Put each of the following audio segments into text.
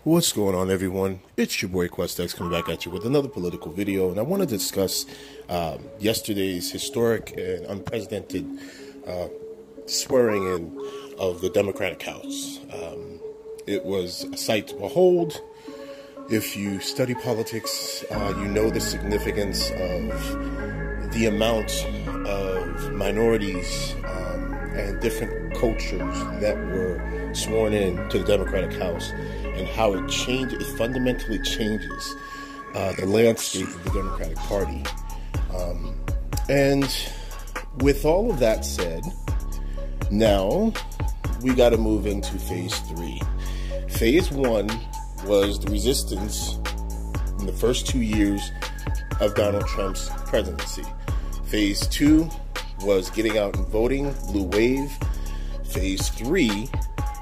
What's going on, everyone? It's your boy QuestX coming back at you with another political video, and I want to discuss yesterday's historic and unprecedented swearing in of the Democratic House. It was a sight to behold. If you study politics, you know the significance of the amount of minorities and different cultures that were sworn in to the Democratic House, and how it fundamentally changes the landscape of the Democratic Party. And with all of that said, now we got to move into phase 3. Phase 1 was the resistance in the first 2 years of Donald Trump's presidency. Phase 2 was getting out and voting, blue wave. Phase 3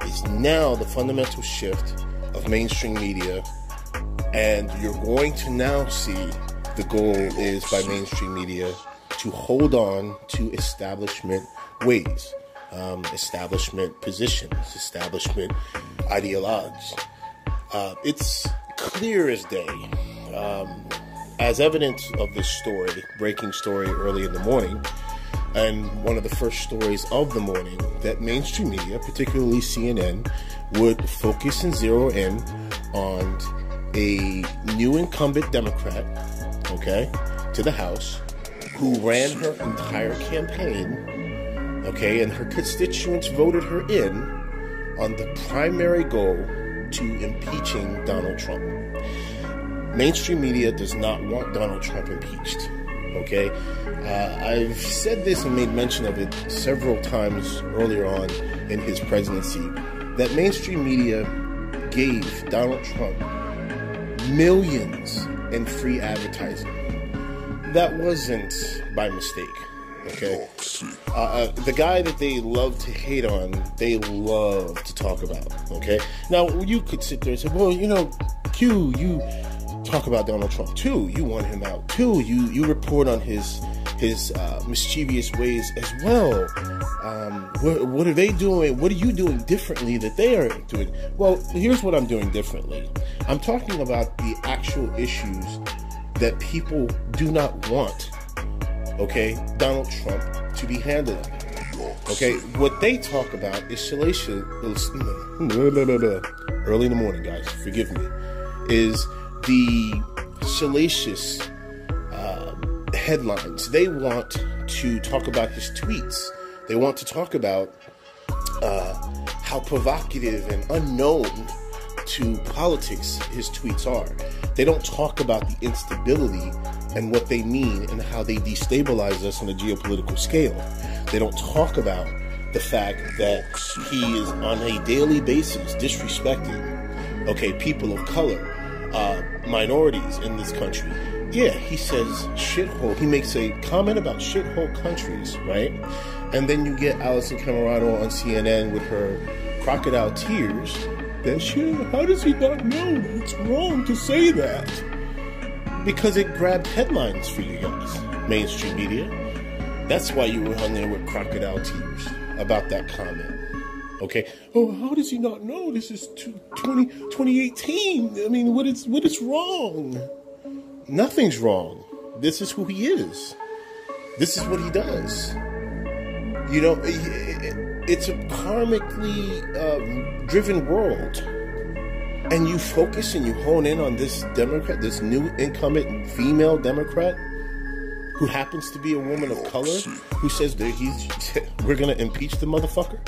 is now the fundamental shift of mainstream media, and you're going to now see the goal is by mainstream media to hold on to establishment ways, establishment positions, establishment ideologues. It's clear as day, as evidence of this story, breaking story early in the morning, and one of the first stories of the morning, that mainstream media, particularly CNN, would focus and zero in on a new incumbent Democrat, to the House, who ran her entire campaign, and her constituents voted her in on the primary goal to impeaching Donald Trump. Mainstream media does not want Donald Trump impeached. I've said this and made mention of it several times earlier on in his presidency, that mainstream media gave Donald Trump millions in free advertising. That wasn't by mistake, the guy that they love to hate on, they love to talk about, Now, you could sit there and say, well, Q, you talk about Donald Trump too. You want him out too. You report on his mischievous ways as well. What are they doing? What are you doing differently that they are doing? Well, here's what I'm doing differently. I'm talking about the actual issues that people do not want, Donald Trump to be handling. What they talk about is salacious. Early in the morning, guys, forgive me. Is the salacious headlines. They want to talk about his tweets. They want to talk about how provocative and unknown to politics his tweets are. They don't talk about the instability and what they mean and how they destabilize us on a geopolitical scale. They don't talk about the fact that he is on a daily basis disrespecting, people of color, minorities in this country. Yeah, he says shithole. He makes a comment about shithole countries, right? And then you get Alison Camerado on CNN with her crocodile tears. Then how does he not know it's wrong to say that? Because it grabbed headlines for you guys, mainstream media. That's why you were on there with crocodile tears about that comment. Oh, how does he not know? This is 2018. I mean, what is wrong? Nothing's wrong. This is who he is. This is what he does. It's a karmically driven world. And you focus and you hone in on this Democrat, this new incumbent female Democrat, who happens to be a woman of color, who says we're going to impeach the motherfucker.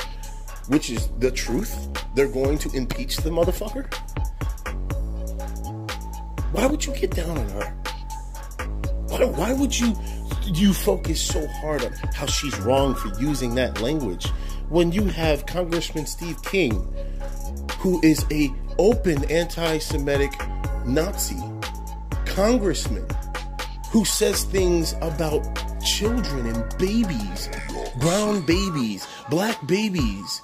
Which is the truth. They're going to impeach the motherfucker. Why would you get down on her? Why would you focus so hard on how she's wrong for using that language when you have Congressman Steve King, who is a open anti-Semitic Nazi congressman, who says things about children and babies, brown babies, black babies,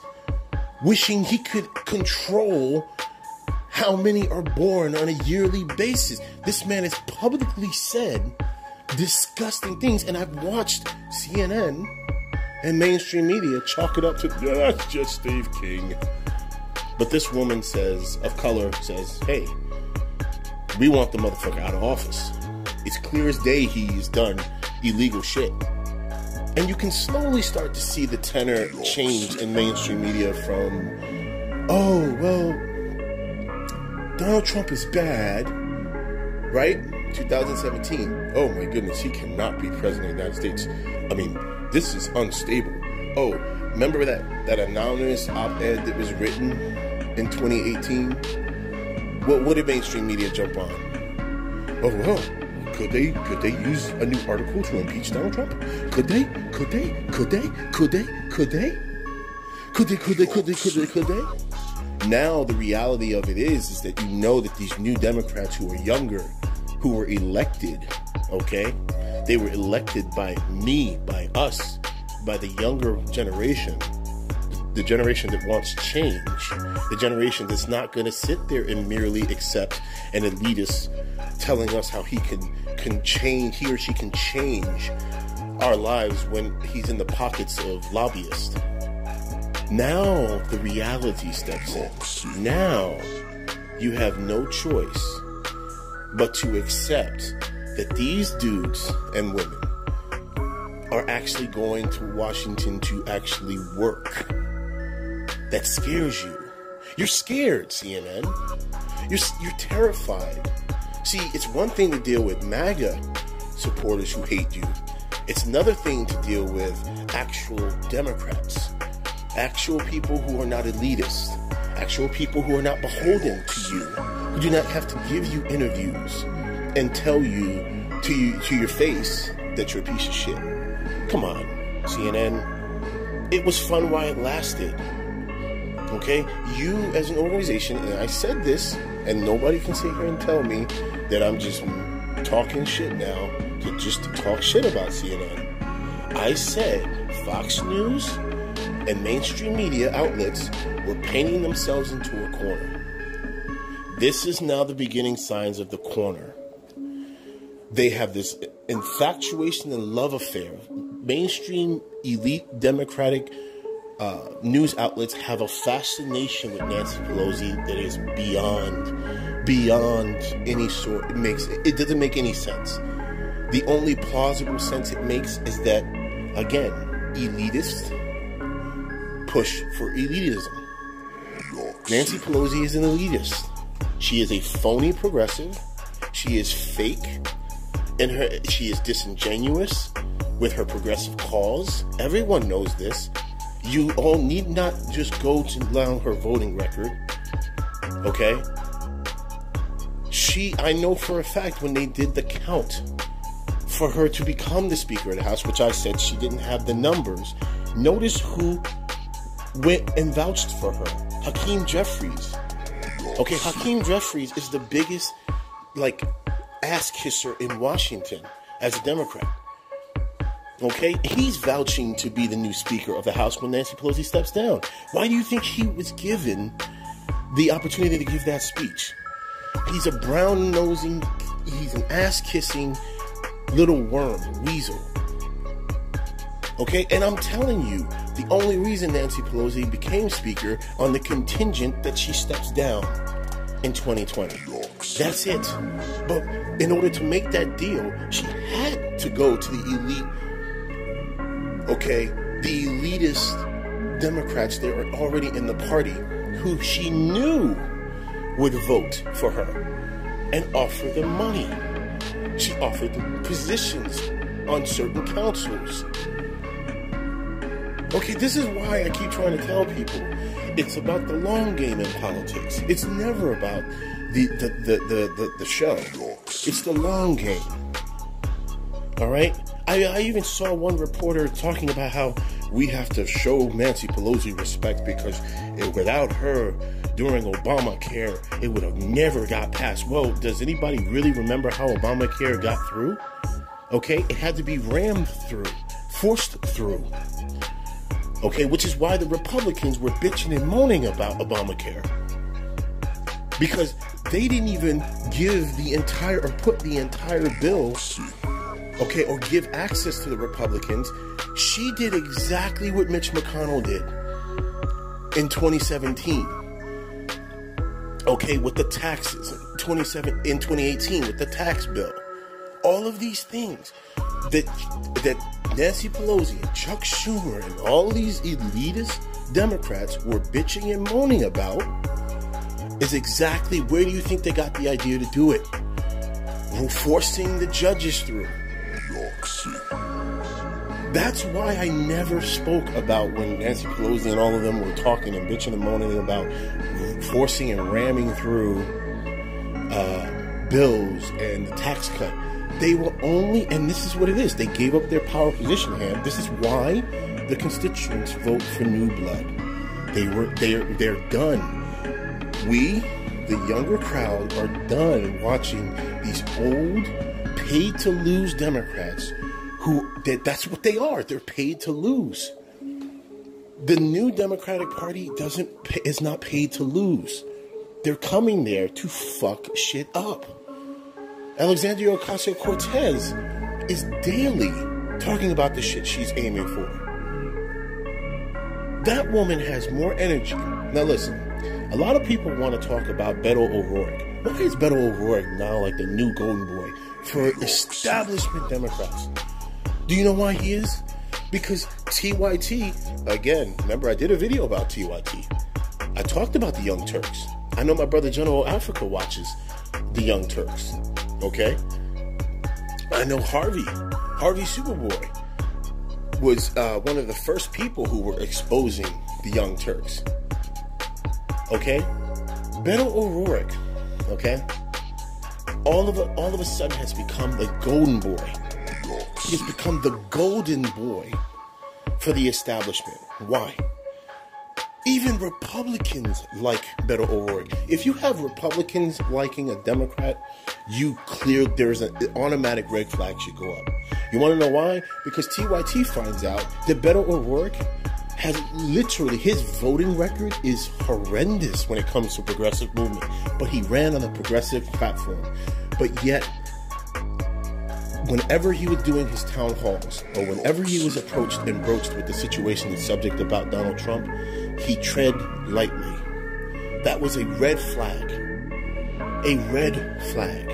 wishing he could control how many are born on a yearly basis. This man has publicly said disgusting things, and I've watched CNN and mainstream media chalk it up to, that's just Steve King. But this woman of color says, hey, we want the motherfucker out of office. It's clear as day he's done illegal shit. And you can slowly start to see the tenor change in mainstream media from, oh, well, Donald Trump is bad, right? 2017. Oh my goodness, he cannot be president of the United States. I mean, this is unstable. Oh, remember that anonymous op-ed that was written in 2018? What did mainstream media jump on? Oh, well, could they use a new article to impeach Donald Trump? Could they? Now the reality of it is that you know that these new Democrats who are younger, who were elected, okay? They were elected by me, by us, by the younger generation, the generation that wants change, the generation that's not going to sit there and merely accept an elitist telling us how he can change, he or she can change our lives when he's in the pockets of lobbyists. Now the reality steps in. Now you have no choice but to accept that these dudes and women are actually going to Washington to actually work. That scares you. You're scared, CNN. You're terrified. See, it's one thing to deal with MAGA supporters who hate you. It's another thing to deal with actual Democrats, actual people who are not elitist, actual people who are not beholden to you, who do not have to give you interviews and tell you to your face that you're a piece of shit. Come on, CNN. It was fun while it lasted. Okay? You as an organization, and I said this, and nobody can sit here and tell me that I'm just talking shit now just to talk shit about CNN. I said Fox News and mainstream media outlets were painting themselves into a corner. This is now the beginning signs of the corner. They have this infatuation and love affair. Mainstream elite Democratic news outlets have a fascination with Nancy Pelosi that is beyond any sort. It doesn't make any sense. The only plausible sense it makes is that, again, elitists push for elitism. Nancy Pelosi is an elitist. She is a phony progressive. She is fake. She is disingenuous with her progressive cause. Everyone knows this. You all need not just go to learn her voting record. Okay? I know for a fact when they did the count for her to become the Speaker of the House, which I said she didn't have the numbers, notice who went and vouched for her. Hakeem Jeffries. Okay, Hakeem Jeffries is the biggest, ass kisser in Washington as a Democrat. Okay, he's vouching to be the new Speaker of the House when Nancy Pelosi steps down. Why do you think he was given the opportunity to give that speech? He's a brown-nosing, he's an ass-kissing little worm, weasel. Okay, and I'm telling you, the only reason Nancy Pelosi became Speaker on the contingent that she steps down in 2020. That's it. But in order to make that deal, she had to go to the elite, the elitist Democrats that are already in the party, who she knew would vote for her and offer them money. She offered them positions on certain councils. Okay, this is why I keep trying to tell people it's about the long game in politics. It's never about the show. It's the long game. All right? I even saw one reporter talking about how we have to show Nancy Pelosi respect because without her during Obamacare, it would have never got passed. Well, does anybody really remember how Obamacare got through? Okay, it had to be rammed through, forced through. Okay, which is why the Republicans were bitching and moaning about Obamacare. Because they didn't even give the entire, or put the entire bill, okay, or give access to the Republicans. She did exactly what Mitch McConnell did in 2017. Okay, with the taxes, in 2018 with the tax bill. All of these things that Nancy Pelosi and Chuck Schumer and all these elitist Democrats were bitching and moaning about is exactly where do you think they got the idea to do it? Forcing the judges through. That's why I never spoke about when Nancy Pelosi and all of them were talking and bitching and moaning about forcing and ramming through bills and the tax cut. They were only, and this is what it is, they gave up their power position hand. This is why the constituents vote for new blood. They're done. We, the younger crowd, are done watching these old, paid-to-lose Democrats that's what they are. They're paid to lose. The new Democratic Party is not paid to lose. They're coming there to fuck shit up. Alexandria Ocasio-Cortez is daily talking about the shit she's aiming for. That woman has more energy. Now listen, a lot of people want to talk about Beto O'Rourke. Why is Beto O'Rourke now like the new golden boy for establishment Democrats? Do you know why he is? Because TYT, again, remember I did a video about TYT. I talked about the Young Turks. I know my brother General Africa watches the Young Turks. Okay? I know Harvey Superboy was one of the first people who were exposing the Young Turks. Okay? Beto O'Rourke, okay? All of a sudden has become the golden boy. He has become the golden boy for the establishment. Why? Even Republicans like Beto O'Rourke. If you have Republicans liking a Democrat, there's an automatic red flag should go up. You want to know why? Because TYT finds out that Beto O'Rourke has literally, his voting record is horrendous when it comes to progressive movement. But he ran on a progressive platform. But yet, whenever he was doing his town halls, or whenever he was approached and broached with the situation and subject about Donald Trump, he tread lightly. That was a red flag. A red flag.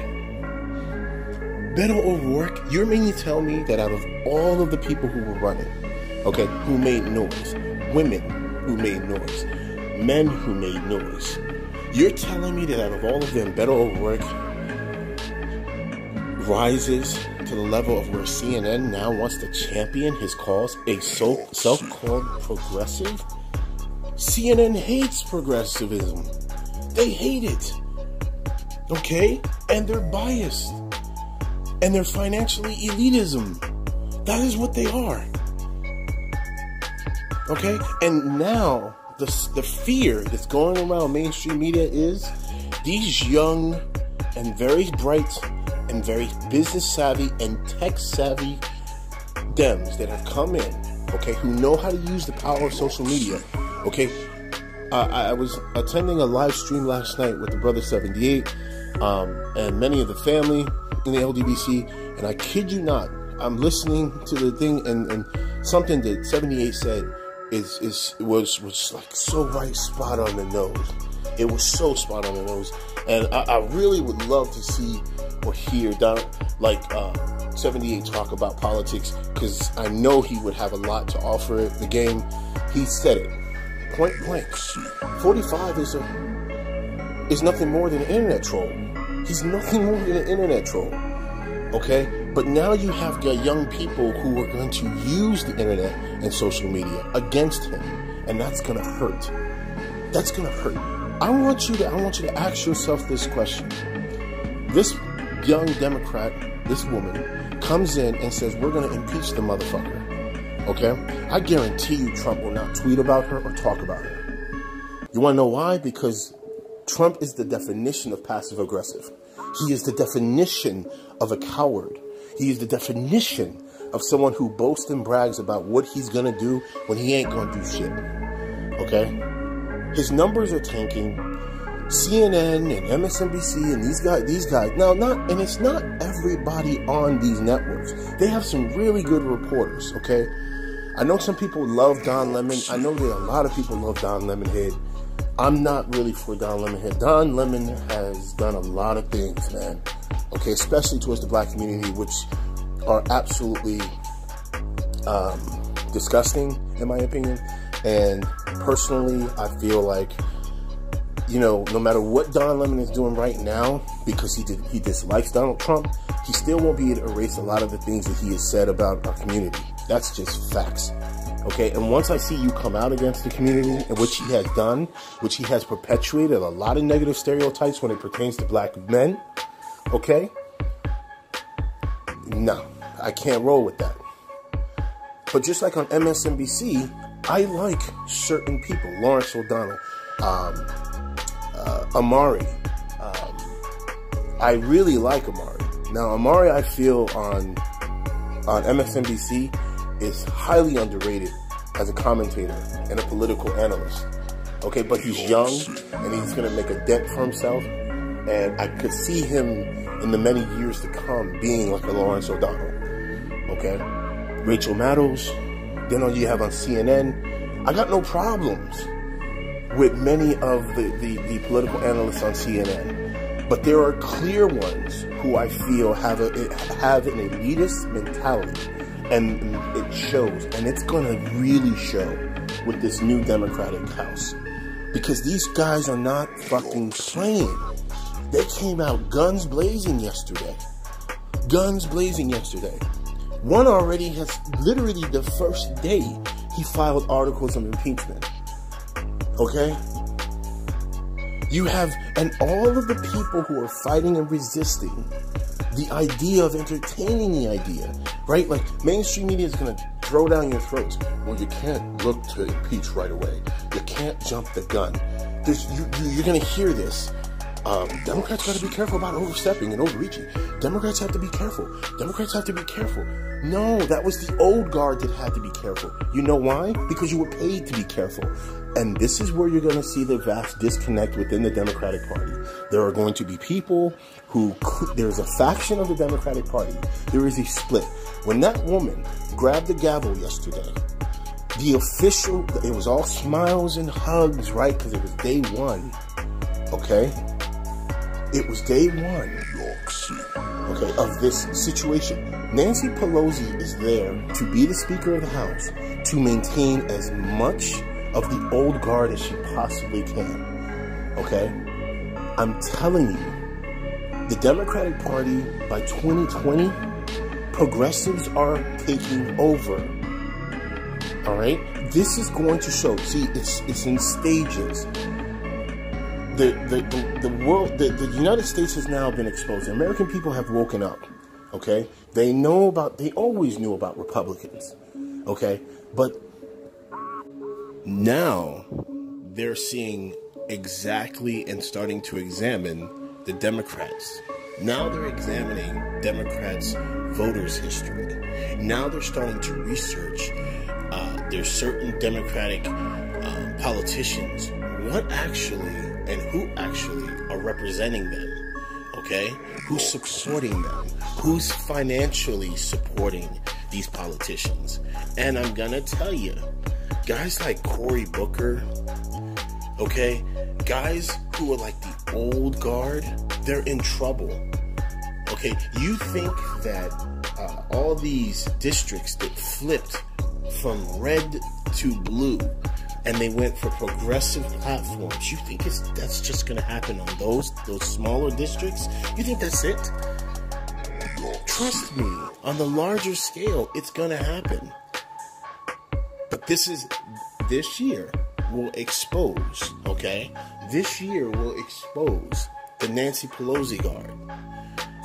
Beto O'Rourke, you're meaning to tell me that out of all of the people who were running, okay, who made noise, women who made noise, men who made noise, you're telling me that out of all of them, Beto O'Rourke rises to the level of where CNN now wants to champion his cause, a self-called progressive? CNN hates progressivism. They hate it. Okay? And they're biased. And they're financially elitism. That is what they are. Okay? And now, the fear that's going around mainstream media is these young and very bright and very business savvy and tech savvy Dems that have come in, okay, who know how to use the power of social media, okay. I was attending a live stream last night with the Brother 78 and many of the family in the LDBC, and I kid you not, I'm listening to the thing and something that 78 said was like so right spot on the nose. It was so spot on the nose, and I really would love to see or hear 78 talk about politics, because I know he would have a lot to offer the game. He said it point blank. 45 is nothing more than an internet troll. He's nothing more than an internet troll. Okay? But now you have got young people who are going to use the internet and social media against him, and that's gonna hurt. That's gonna hurt. I want you to ask yourself this question. This young Democrat, this woman, comes in and says, we're going to impeach the motherfucker. Okay? I guarantee you Trump will not tweet about her or talk about her. You want to know why? Because Trump is the definition of passive-aggressive. He is the definition of a coward. He is the definition of someone who boasts and brags about what he's going to do when he ain't going to do shit. Okay? His numbers are tanking. CNN and MSNBC and these guys. Now, it's not everybody on these networks. They have some really good reporters, okay? I know some people love Don Lemon. I know that a lot of people love Don Lemonhead. I'm not really for Don Lemon here. Don Lemon has done a lot of things, man. Okay, especially towards the black community, which are absolutely disgusting, in my opinion. And personally, I feel like, you know, no matter what Don Lemon is doing right now, because he dislikes Donald Trump, he still won't be able to erase a lot of the things that he has said about our community. That's just facts. Okay, and once I see you come out against the community, and which he has done, which he has perpetuated a lot of negative stereotypes when it pertains to black men, okay? No, I can't roll with that. But just like on MSNBC, I like certain people. Lawrence O'Donnell, Amari. I really like Amari. Now, Amari, I feel on MSNBC is highly underrated as a commentator and a political analyst. Okay, but he's young and he's going to make a dent for himself. And I could see him in the many years to come being like a Lawrence O'Donnell. Okay, Rachel Maddows. Then you have on CNN. I got no problems with many of the political analysts on CNN. But there are clear ones who I feel have an elitist mentality. And it shows, and it's going to really show with this new Democratic House. Because these guys are not fucking playing. They came out guns blazing yesterday. Guns blazing yesterday. One already has, literally the first day, he filed articles of impeachment. Okay? You have, and all of the people who are fighting and resisting the idea of entertaining the idea, right? Like, mainstream media is going to throw down your throats. Well, you can't look to impeach right away. You can't jump the gun. You're going to hear this. Democrats got to be careful about overstepping and overreaching. Democrats have to be careful. Democrats have to be careful. No, that was the old guard that had to be careful. You know why? Because you were paid to be careful. And this is where you're going to see the vast disconnect within the Democratic Party. There are going to be people who, there's a faction of the Democratic Party. There is a split. When that woman grabbed the gavel yesterday, the official, it was all smiles and hugs, right? Because it was day one. Okay? It was day one, okay, of this situation. Nancy Pelosi is there to be the Speaker of the House, to maintain as much of the old guard as she possibly can, okay? I'm telling you, the Democratic Party, by 2020, progressives are taking over, all right? This is going to show, see, it's in stages. The world, the United States has now been exposed. The American people have woken up, okay? They always knew about Republicans, okay? But now they're seeing exactly and starting to examine the Democrats. Now they're examining Democrats' voters' history. Now they're starting to research there's certain Democratic politicians, what actually and who actually are representing them, okay? Who's supporting them? Who's financially supporting these politicians? And I'm gonna tell you, guys like Cory Booker, okay? Guys who are like the old guard, they're in trouble, okay? You think that all these districts that flipped from red to blue and they went for progressive platforms, you think that's just going to happen on those smaller districts? You think that's it? Trust me, on the larger scale, it's going to happen. But this year will expose, okay? This year will expose the Nancy Pelosi guard.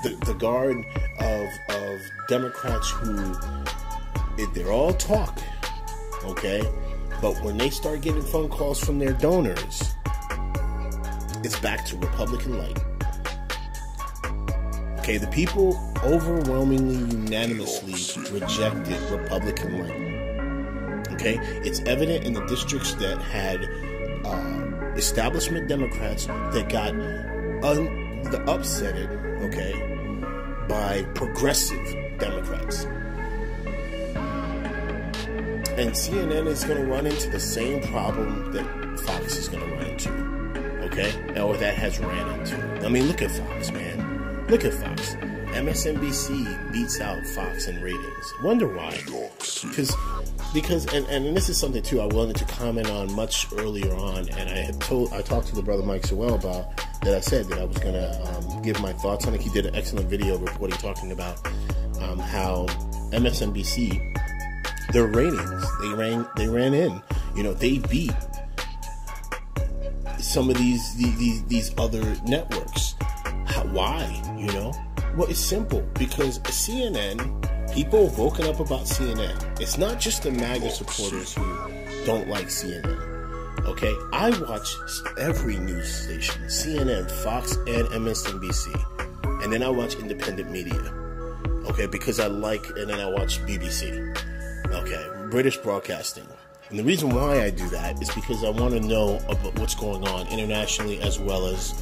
The guard of Democrats who, they're all talk, okay? But when they start getting phone calls from their donors, it's back to Republican light. Okay, the people overwhelmingly, unanimously rejected Republican light. Okay, it's evident in the districts that had establishment Democrats that got upsetted, okay, by progressive Democrats. And CNN is going to run into the same problem that Fox is going to run into, okay? Or that has ran into. I mean, look at Fox, man. Look at Fox. MSNBC beats out Fox in ratings. Wonder why? Because and this is something too I wanted to comment on much earlier on, and I talked to the brother Mike Sewell about that. I said that I was gonna give my thoughts on it. He did an excellent video reporting, talking about how MSNBC, their ratings, they ran in. You know, they beat some of these other networks. Why? You know? Well, it's simple, because CNN, people have woken up about CNN. It's not just the MAGA supporters who don't like CNN. Okay? I watch every news station, CNN, Fox, and MSNBC. And then I watch independent media. Okay? Because I like, and then I watch BBC. Okay? British broadcasting. And the reason why I do that is because I want to know about what's going on internationally as well as,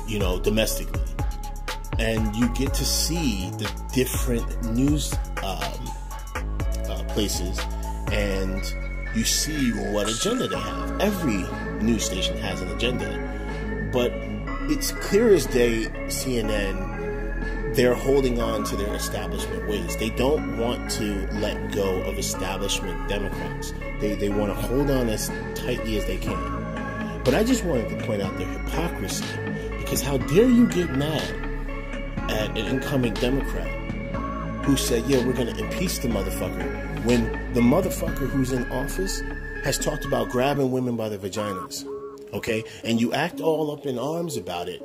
you know, domestically. And you get to see the different news places, and you see what agenda they have. Every news station has an agenda, but it's clear as day, CNN, they're holding on to their establishment ways. They don't want to let go of establishment Democrats. They want to hold on as tightly as they can. But I just wanted to point out their hypocrisy, because how dare you get mad at an incoming Democrat who said, yeah, we're going to impeach the motherfucker, when the motherfucker who's in office has talked about grabbing women by their vaginas, okay? And you act all up in arms about it,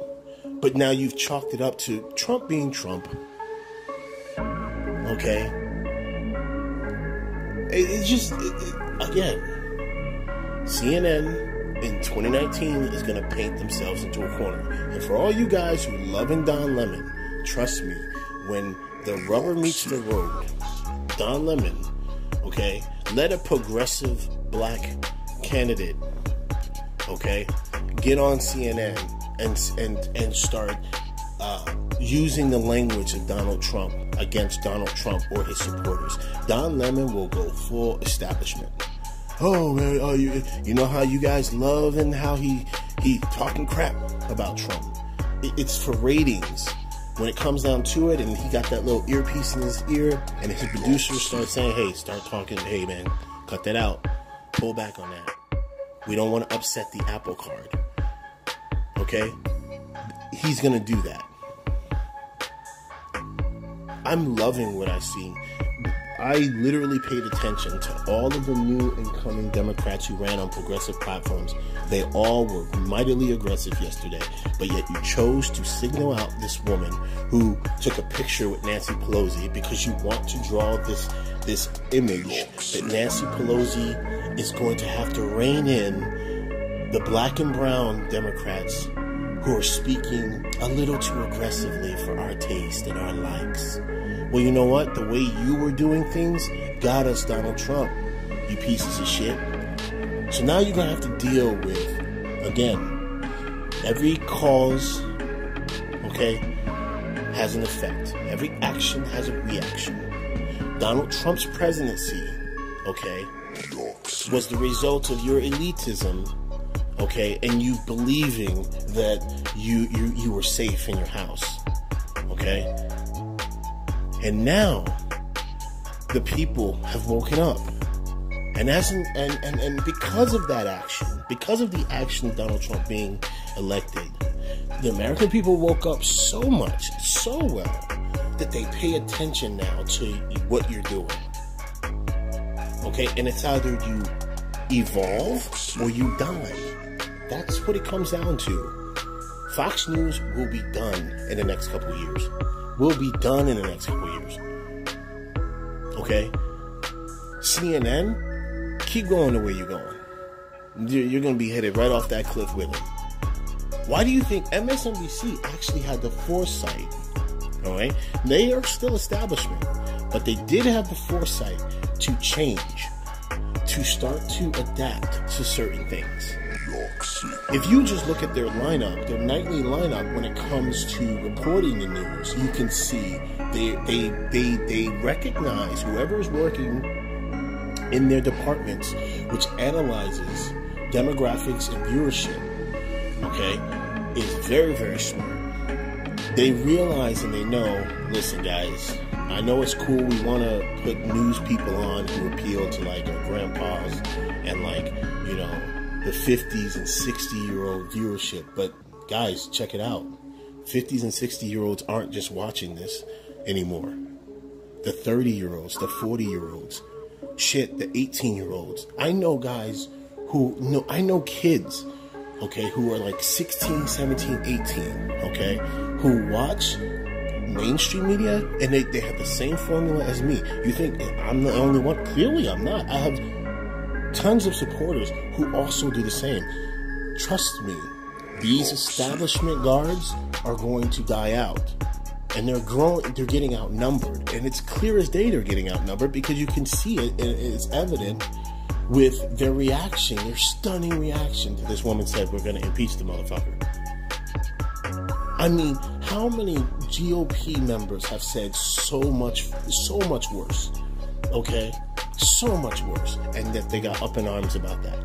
but now you've chalked it up to Trump being Trump, okay? Again, CNN in 2019 is going to paint themselves into a corner. And for all you guys who loving Don Lemon, trust me, when the rubber meets the road, Don Lemon, okay, let a progressive black candidate, okay, get on CNN and start using the language of Donald Trump against Donald Trump or his supporters. Don Lemon will go full establishment. Oh man, you know how you guys love and how he talking crap about Trump. It's for ratings. When it comes down to it, and he got that little earpiece in his ear, and his producer starts saying, hey, start talking, hey man, cut that out, pull back on that. We don't want to upset the apple cart. Okay? He's gonna do that. I'm loving what I see. I literally paid attention to all of the new incoming Democrats who ran on progressive platforms. They all were mightily aggressive yesterday, but yet you chose to signal out this woman who took a picture with Nancy Pelosi because you want to draw this image that Nancy Pelosi is going to have to rein in the black and brown Democrats who are speaking a little too aggressively for our taste and our likes. Well, you know what? The way you were doing things got us Donald Trump, you pieces of shit. So now you're going to have to deal with, again, every cause, okay, has an effect. Every action has a reaction. Donald Trump's presidency, okay, was the result of your elitism, okay, and you believing that you were safe in your house, okay? And now the people have woken up. And because of that action, because of the action of Donald Trump being elected, the American people woke up so much, so well, that they pay attention now to what you're doing. Okay? And it's either you evolve or you die. That's what it comes down to. Fox News will be done in the next couple of years. Will be done in the next couple of years. Okay? CNN, keep going the way you're going. You're going to be headed right off that cliff with them. Why do you think MSNBC actually had the foresight? All right? They are still establishment, but they did have the foresight to change, to start to adapt to certain things. If you just look at their lineup, their nightly lineup, when it comes to reporting the news, you can see they recognize whoever is working in their departments, which analyzes demographics and viewership, okay, is very, very smart. They realize and they know, listen guys, I know it's cool, we want to put news people on who appeal to like our grandpas and like, you know, the 50s and 60-year-old viewership, but guys, check it out. 50s and 60-year-olds aren't just watching this anymore. The 30-year-olds, the 40-year-olds, shit, the 18-year-olds. I know guys I know kids, okay, who are like 16, 17, 18, okay, who watch mainstream media and they have the same formula as me. You think I'm the only one? Clearly I'm not. I have tons of supporters who also do the same. Trust me, these establishment guards are going to die out. And they're getting outnumbered. And it's clear as day they're getting outnumbered because you can see it, and it's evident with their reaction, their stunning reaction to this woman said, we're going to impeach the motherfucker. I mean, how many GOP members have said so much worse, okay? So much worse, and that they got up in arms about that.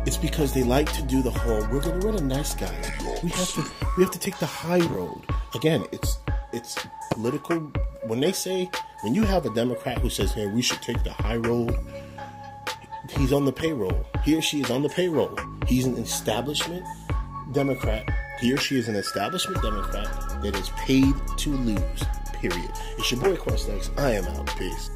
It's because they like to do the whole, we're the nice guys. We have to take the high road. Again, it's political. When you have a Democrat who says, hey, we should take the high road, he's on the payroll. He or she is on the payroll. He's an establishment Democrat. He or she is an establishment Democrat that is paid to lose, period. It's your boy, Questex. I am out. Peace.